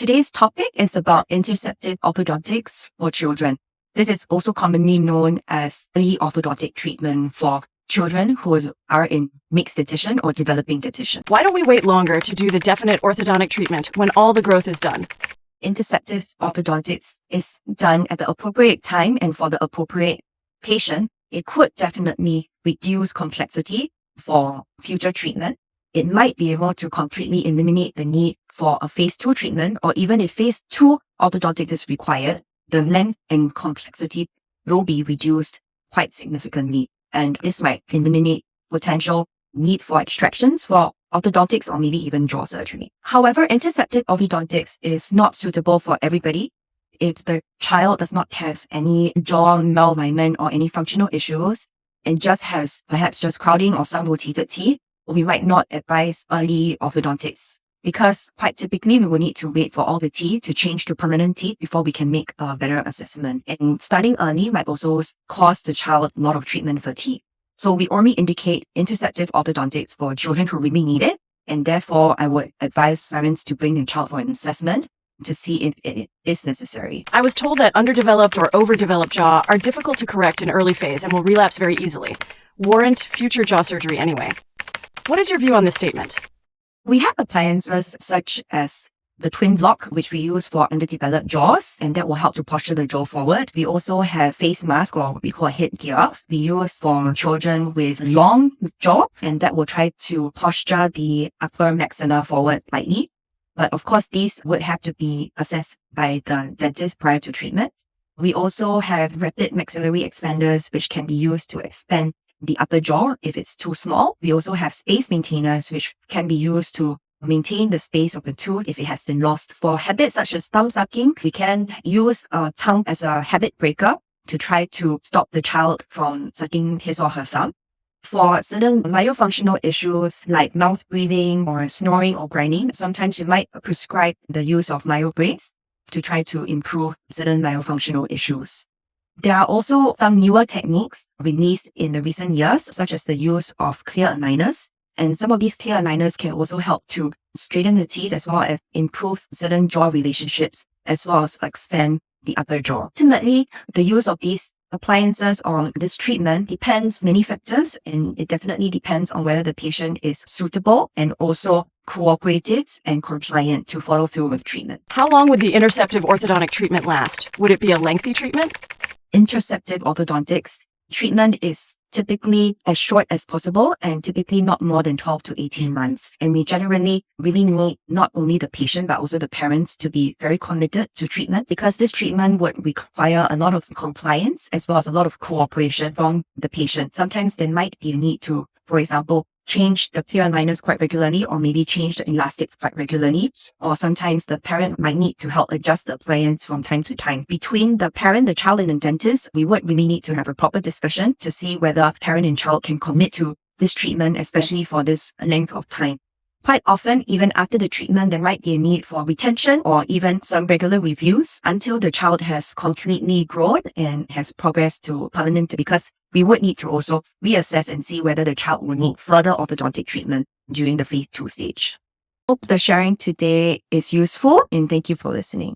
Today's topic is about interceptive orthodontics for children. This is also commonly known as early orthodontic treatment for children who are in mixed dentition or developing dentition. Why don't we wait longer to do the definite orthodontic treatment when all the growth is done? Interceptive orthodontics is done at the appropriate time and for the appropriate patient. It could definitely reduce complexity for future treatment. It might be able to completely eliminate the need for a phase 2 treatment, or even if phase 2 orthodontics is required, the length and complexity will be reduced quite significantly. And this might eliminate potential need for extractions for orthodontics or maybe even jaw surgery. However, interceptive orthodontics is not suitable for everybody. If the child does not have any jaw malalignment or any functional issues and just has perhaps just crowding or some rotated teeth, we might not advise early orthodontics because quite typically we will need to wait for all the teeth to change to permanent teeth before we can make a better assessment. And starting early might also cause the child a lot of treatment fatigue. So we only indicate interceptive orthodontics for children who really need it. And therefore, I would advise parents to bring their child for an assessment to see if it is necessary. I was told that underdeveloped or overdeveloped jaw are difficult to correct in early phase and will relapse very easily. Warrant future jaw surgery anyway. What is your view on this statement? We have appliances such as the twin block, which we use for underdeveloped jaws, and that will help to posture the jaw forward. We also have face mask, or what we call headgear. We use for children with long jaw, and that will try to posture the upper maxilla forward slightly. But of course, these would have to be assessed by the dentist prior to treatment. We also have rapid maxillary expanders, which can be used to expand the upper jaw if it's too small. We also have space maintainers, which can be used to maintain the space of the tooth if it has been lost. For habits such as thumb sucking, we can use a tongue as a habit breaker to try to stop the child from sucking his or her thumb. For certain myofunctional issues like mouth breathing or snoring or grinding, sometimes you might prescribe the use of myobrace to try to improve certain myofunctional issues. There are also some newer techniques released in the recent years, such as the use of clear aligners. And some of these clear aligners can also help to straighten the teeth as well as improve certain jaw relationships, as well as expand the upper jaw. Ultimately, the use of these appliances or this treatment depends many factors, and it definitely depends on whether the patient is suitable and also cooperative and compliant to follow through with treatment. How long would the interceptive orthodontic treatment last? Would it be a lengthy treatment? Interceptive orthodontics treatment is typically as short as possible and typically not more than 12 to 18 months. And we generally really need not only the patient, but also the parents to be very committed to treatment, because this treatment would require a lot of compliance as well as a lot of cooperation from the patient. Sometimes there might be a need to, for example, change the clear aligners quite regularly, or maybe change the elastics quite regularly. Or sometimes the parent might need to help adjust the appliance from time to time. Between the parent, the child, and the dentist, we would really need to have a proper discussion to see whether parent and child can commit to this treatment, especially for this length of time. Quite often, even after the treatment, there might be a need for retention or even some regular reviews until the child has completely grown and has progressed to permanent, because we would need to also reassess and see whether the child will need further orthodontic treatment during the phase 2 stage. Hope the sharing today is useful, and thank you for listening.